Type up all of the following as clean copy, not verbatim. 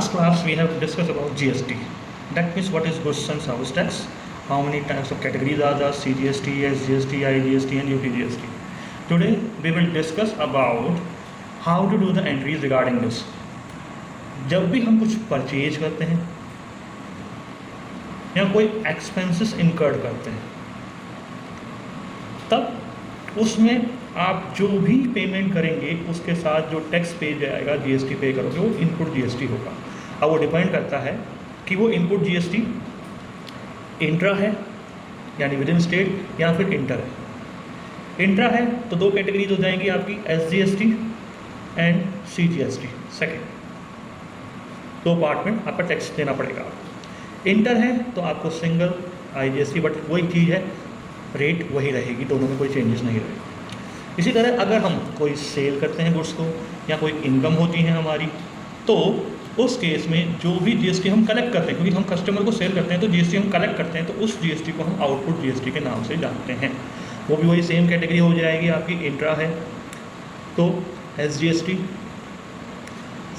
last class we have discussed about GST. That means what is goods and service tax, how many types of categories are there, CGST, SGST, IGST and UTGST. Today we will discuss about how to do the entries regarding this. जब भी हम कुछ purchase करते हैं या कोई expenses incurred करते हैं तब उसमें आप जो भी पेमेंट करेंगे उसके साथ जो टैक्स पे जाएगा, जीएसटी पे करोगे, वो इनपुट जीएसटी होगा। अब वो डिपेंड करता है कि वो इनपुट जीएसटी इंट्रा है यानी विद इन स्टेट या फिर इंटर है। इंट्रा है तो दो कैटेगरीज हो जाएंगी आपकी, एसजीएसटी एंड सीजीएसटी। सेकेंड दो पार्ट में आपका टैक्स देना पड़ेगा। इंटर है तो आपको सिंगल आईजीएसटी, बट वही चीज़ है, रेट वही रहेगी, दोनों में कोई चेंजेस नहीं रहेगी। इसी तरह अगर हम कोई सेल करते हैं गुड्स को या कोई इनकम होती है हमारी, तो उस केस में जो भी जीएसटी हम कलेक्ट करते हैं, क्योंकि हम कस्टमर को सेल करते हैं तो जीएसटी हम कलेक्ट करते हैं, तो उस जीएसटी को हम आउटपुट जीएसटी के नाम से जानते हैं। वो भी वही सेम कैटेगरी हो जाएगी आपकी। इंट्रा है तो एसजीएसटी,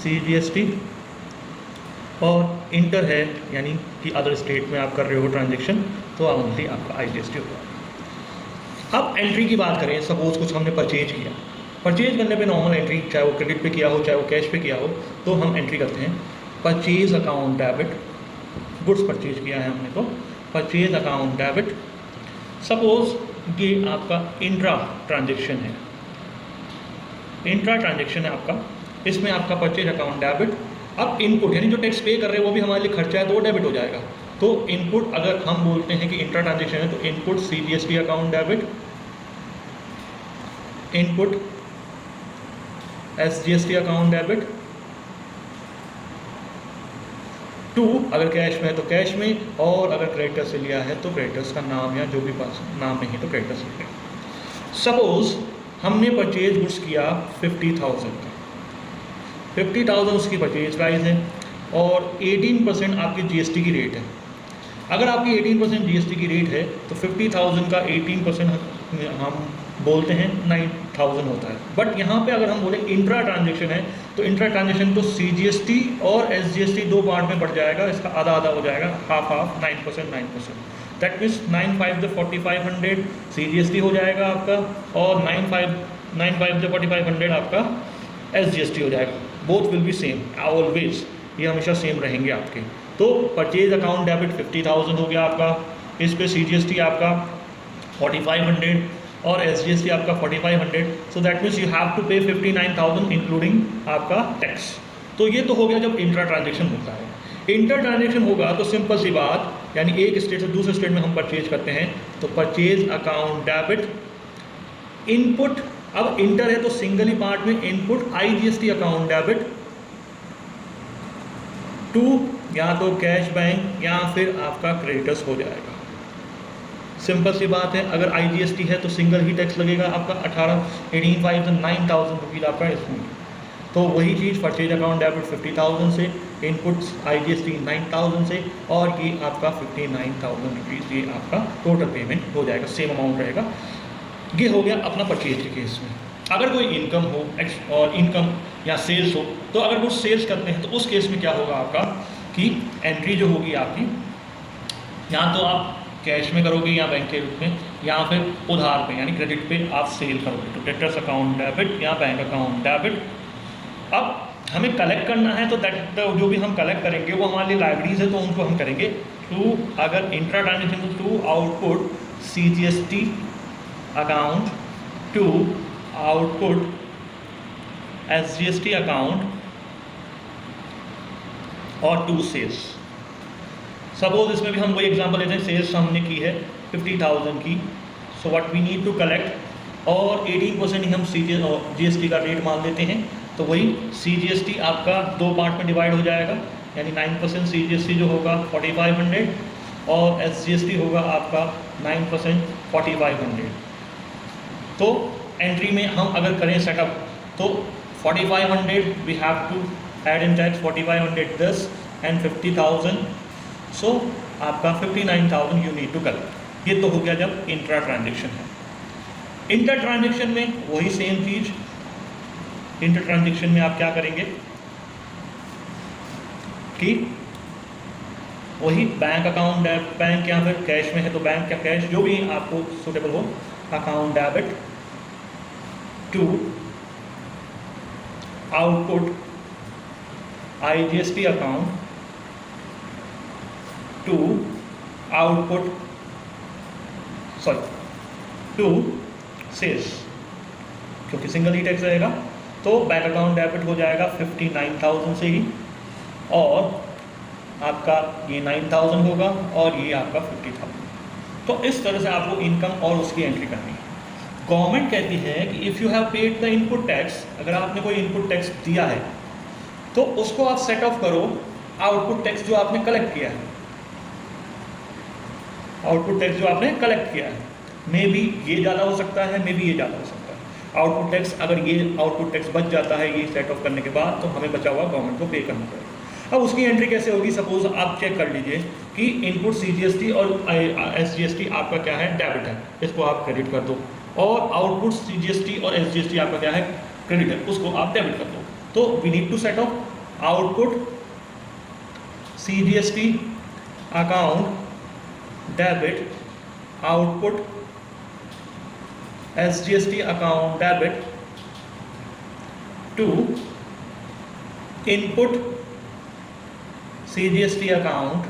सीजीएसटी, और इंटर है यानी कि अदर स्टेट में आप कर रहे हो ट्रांजेक्शन तो ओनली आपका आईजीएसटी होगा। अब एंट्री की बात करें, सपोज कुछ हमने परचेज किया, परचेज करने पे नॉर्मल एंट्री, चाहे वो क्रेडिट पे किया हो चाहे वो कैश पे किया हो, तो हम एंट्री करते हैं purchase account debit. Goods purchase किया है हमने तो परचेज अकाउंट डेबिट। सपोज ये आपका इंट्रा ट्रांजेक्शन है, इंट्रा ट्रांजेक्शन है आपका, इसमें आपका परचेज अकाउंट डेबिट। अब इनपुट यानी जो टैक्स पे कर रहे हैं वो भी हमारे लिए खर्चा है तो वो डेबिट हो जाएगा। तो इनपुट अगर हम बोलते हैं कि इंट्रा ट्रांजेक्शन है तो input CGST account debit, input SGST account debit, to अगर कैश में है तो कैश में, और अगर क्रेडिटर से लिया है तो क्रेडिटर्स का नाम या जो भी पास नाम नहीं है तो क्रेडिटर्स लिख लें। सपोज हमने परचेज गुड्स किया 50,000 का, 50,000 उसकी परचेज प्राइस है और 18% आपकी जीएसटी की रेट है। अगर आपकी 18% जीएसटी की रेट है तो 50,000 का 18% हम बोलते हैं 9,000 होता है। बट यहाँ पे अगर हम बोले इंट्रा ट्रांजेक्शन है तो इंट्रा ट्रांजेक्शन तो सीजीएसटी और एसजीएसटी दो पार्ट में बढ़ जाएगा, इसका आधा आधा हो जाएगा, half half, 9%। That means 9,500 = 4,500 CGST हो जाएगा आपका, और 9,500 = 4,500 आपका एसजीएसटी हो जाएगा। Both will be same always, ये हमेशा सेम रहेंगे आपके। तो परचेज अकाउंट डेबिट 50,000 हो गया आपका, इस पे सीजीएसटी आपका 4,500 और एसजीएसटी आपका 4,500। So that means you have to pay 59,000 including आपका टैक्स। तो ये तो हो गया जब इंट्रा ट्रांजेक्शन होता है। इंटर ट्रांजेक्शन होगा तो सिंपल सी बात, यानी एक स्टेट से दूसरे स्टेट में हम परचेज करते हैं तो परचेज अकाउंट डेबिट, इनपुट, अब इंटर है तो सिंगल ही पार्ट में input IGST account debit, to या तो कैश बैंक या फिर आपका क्रेडिटर्स हो जाएगा। सिंपल सी बात है, अगर आईजीएसटी है तो सिंगल ही टैक्स लगेगा आपका 9,000 रुपीज़ आपका इसमें। तो वही चीज़ परचेज अकाउंट डेबिट 50,000 से, इनपुट आईजीएसटी 9,000 से, और ये आपका 59,000 रुपीज़ ये आपका टोटल पेमेंट हो जाएगा, सेम अमाउंट रहेगा। ये हो गया अपना परचेज के केस में। अगर कोई इनकम हो और इनकम या सेल्स हो, तो अगर वो सेल्स करते हैं तो उस केस में क्या होगा आपका कि एंट्री जो होगी आपकी, या तो आप कैश में करोगे या बैंक के रूप में, या फिर उधार पे यानी क्रेडिट पे आप सेल करोगे तो क्रेडिटर्स अकाउंट डेबिट या बैंक अकाउंट डेबिट। अब हमें कलेक्ट करना है तो दैट जो भी हम कलेक्ट करेंगे वो हमारे लिए लाइब्रेरीज है तो उनको हम करेंगे थ्रू, अगर intra transaction through output CGST account to output SGST account और टू सेल्स। सपोज इसमें भी हम वही एग्जांपल लेते हैं, सेल्स हमने की है 50,000 की, so what we need to collect, और 18% ही हम जीएसटी का रेट मान लेते हैं, तो वही सीजीएसटी आपका दो पार्ट में डिवाइड हो जाएगा, यानी 9% सीजीएसटी जो होगा 4,500 और एसजीएसटी होगा आपका 9% 4,500। तो एंट्री में हम अगर करें सेटअप तो 4,500 we have to add in tax, 4,500 10 and 50,000, सो आपका 59,000 यू नीड टू कलेक्ट। ये तो हो गया जब इंट्रा ट्रांजेक्शन है। इंटर ट्रांजेक्शन में वही सेम चीज़, इंटर ट्रांजेक्शन में आप क्या करेंगे, कि वही बैंक अकाउंट बैंक या फिर कैश में है तो बैंक या कैश, जो भी आपको सुटेबल हो, account debit to output IGST account to output to sales, क्योंकि सिंगल ई टैक्स रहेगा तो बैंक अकाउंट डेबिट हो जाएगा 59,000 से ही, और आपका ये 9,000 होगा और ये आपका 50,000। तो इस तरह से आपको इनकम और उसकी एंट्री करनी है। गवर्नमेंट कहती है कि if you have paid the input tax, अगर आपने कोई इनपुट टैक्स दिया है तो उसको आप सेट ऑफ करो आउटपुट टैक्स जो आपने कलेक्ट किया है, आउटपुट टैक्स जो आपने कलेक्ट किया है। मे बी ये ज़्यादा हो सकता है, मे बी ये ज़्यादा हो सकता है। आउटपुट टैक्स, अगर ये आउटपुट टैक्स बच जाता है ये सेट ऑफ करने के बाद, तो हमें बचा हुआ गवर्नमेंट को पे करना पड़ेगा। अब उसकी एंट्री कैसे होगी? सपोज आप चेक कर लीजिए कि इनपुट CGST और SGST आपका क्या है, डेबिट है, इसको आप क्रेडिट कर दो, और आउटपुट CGST और SGST आपका क्या है, क्रेडिट है, उसको आप डेबिट कर दो। तो we need to set off output CGST account debit, output SGST account debit to input CGST account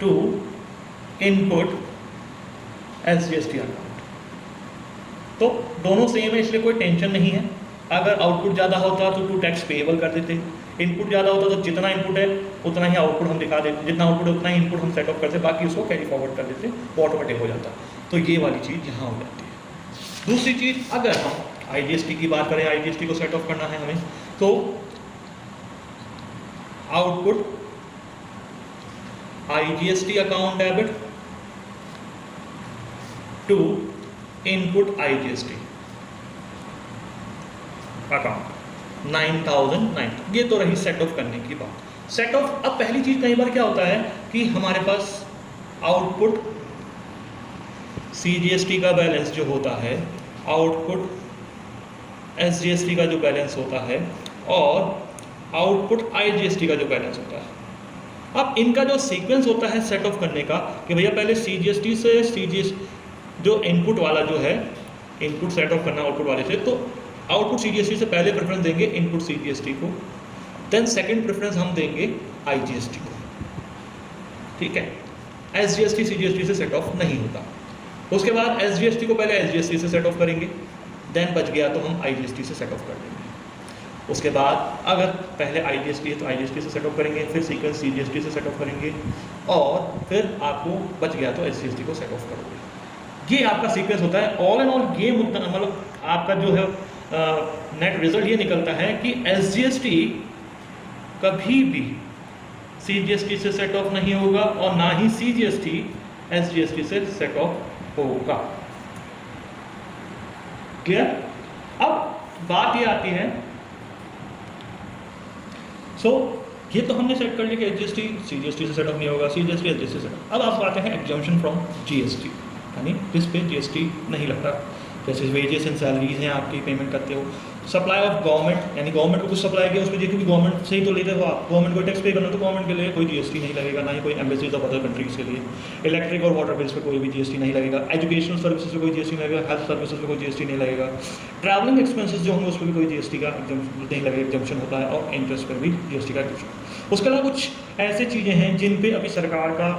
to input SGST account. तो दोनों सेम है, इसलिए कोई टेंशन नहीं है। अगर आउटपुट ज़्यादा होता तो टू टैक्स पेएबल कर देते, इनपुट ज़्यादा होता तो जितना इनपुट है उतना ही आउटपुट हम दिखा देते, जितना आउटपुट है उतना ही इनपुट हम सेट ऑफ करते, बाकी उसको कैरी फॉरवर्ड कर देते, वो ऑटोमेटिक हो जाता। तो ये वाली चीज़ यहाँ हो जाती है। दूसरी चीज़, अगर हम IGST की बात करें, IGST को सेट ऑफ करना है हमें, तो output IGST account debit to input IGST account 9,009। ये तो रही सेट ऑफ करने की बात। सेट ऑफ, अब पहली चीज कई बार क्या होता है कि हमारे पास आउटपुट CGST का बैलेंस जो होता है, आउटपुट SGST का जो बैलेंस होता है, और आउटपुट IGST का जो बैलेंस होता है। अब इनका जो सीक्वेंस होता है सेट ऑफ करने का, कि भैया पहले CGST से जो इनपुट वाला जो है, इनपुट सेट ऑफ करना आउटपुट वाले से, तो आउटपुट CGST से पहले प्रेफरेंस देंगे इनपुट CGST को, देन सेकंड प्रेफरेंस हम देंगे IGST को, ठीक है। SGST CGST से सेट ऑफ नहीं होता। उसके बाद SGST को पहले SGST से सेट ऑफ करेंगे, देन बच गया तो हम IGST से सेट ऑफ कर देंगे। उसके बाद अगर पहले IGST है तो IGST से सेट ऑफ करेंगे, फिर सीक्वेंस CGST से सेट ऑफ करेंगे, और फिर आपको बच गया तो SGST को सेट ऑफ करोगे। ये आपका सीक्वेंस होता है। ऑल एंड ऑल ये मतलब आपका जो है नेट रिजल्ट ये निकलता है कि SGST कभी भी CGST से सेट ऑफ नहीं होगा, और ना ही CGST SGST से सेट ऑफ होगा। क्लियर? अब बात ये आती है, ये तो हमने सेट कर लिया कि SGST CGST से सेट ऑफ नहीं होगा, CGST SGST से सेट ऑफ। अब आप आते हैं एग्जम्पशन फ्रॉम GST, यानी जिस पे GST नहीं लगता, जैसे वेजेस एंड सैलरीज हैं, आपकी पेमेंट करते हो। सप्लाई ऑफ गवर्नमेंट, यानी गवर्नमेंट को कुछ सप्लाई किया, उस पर क्योंकि गवर्नमेंट से ही तो लेते हो आप, गवर्नमेंट को टैक्स पे करना, तो गवर्नमेंट के लिए कोई GST नहीं लगेगा, ना ही कोई एम्बेसीज ऑफ अदर कंट्रीज के लिए। इलेक्ट्रिक और वाटर बिल्स पे कोई भी GST नहीं लगेगा, एजुकेशनल सर्विसेज पे कोई GST नहीं लगेगा, हेल्थ सर्विसेज पे कोई GST नहीं लगेगा, ट्रैवलिंग एक्सपेंसेस जो होंगे उस पर भी कोई GST का नहीं लगेगा, एग्जम्पशन होता है, और इंटरेस्ट पर भी GST का एग्जम्पशन। उसके अलावा कुछ ऐसी चीज़ें हैं जिन पे अभी सरकार का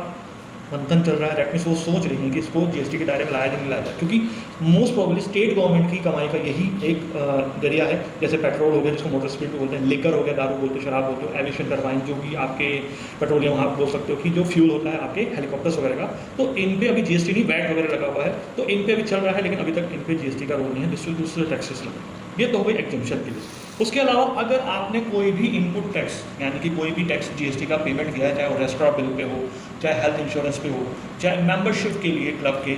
मंथन चल रहा है, डेट मीन्स वो सोच रही है कि इसको GST के दायरे में लाया नहीं लाया जाए, क्योंकि मोस्ट प्रोबेबली स्टेट गवर्नमेंट की कमाई का यही एक जरिया है। जैसे पेट्रोल हो गया, जिसको मोटर स्पिरिट बोलते हैं, लिकर हो गया, दारू बोलते हो, शराब बोलते हो, एविएशन टरबाइन जो भी आपके पेट्रोलियम आप बोल सकते हो कि जो फ्यूल होता है आपके हेलीकॉप्टर्स वगैरह का, तो इन पे अभी GST नहीं, वैट वगैरह लगा हुआ है, तो इन पे अभी चल रहा है, लेकिन अभी तक इन पे GST का रोल नहीं है, दूसरे टैक्सेस लगे। ये तो हो गई एग्जम्पशन की लिस्ट। उसके अलावा अगर आपने कोई भी इनपुट टैक्स, यानी कि कोई भी टैक्स GST का पेमेंट किया है, चाहे वो रेस्टोरेंट बिल पे हो, चाहे हेल्थ इंश्योरेंस पे हो, चाहे मेंबरशिप के लिए क्लब के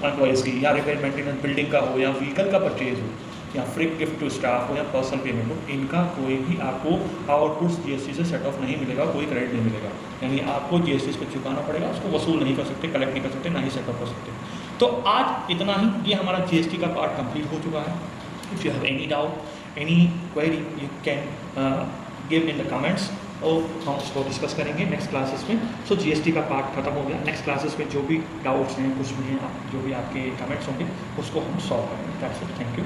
एम्प्लॉइज़ की, या रिपेयर मेंटेनेंस बिल्डिंग का हो, या व्हीकल का परचेज हो, या फ्री गिफ्ट टू स्टाफ हो, या पर्सनल पेमेंट हो, इनका कोई भी आपको आउटपुट GST से सेट ऑफ नहीं मिलेगा, कोई क्रेडिट नहीं मिलेगा, यानी आपको GST पे चुकाना पड़ेगा, उसको वसूल नहीं कर सकते, कलेक्ट नहीं कर सकते, ना ही सेट ऑफ कर सकते। तो आज इतना ही, ये हमारा GST का पार्ट कंप्लीट हो चुका है। If you have any doubt, any query, you can give in the comments. और हम उसको डिस्कस करेंगे नेक्स्ट क्लासेस में। सो जीएसटी का पार्ट खत्म हो गया। नेक्स्ट क्लासेस में जो भी डाउट्स हैं, कुछ भी हैं, जो भी आपके कमेंट्स होंगे उसको हम सॉल्व करेंगे। That's it, thank you.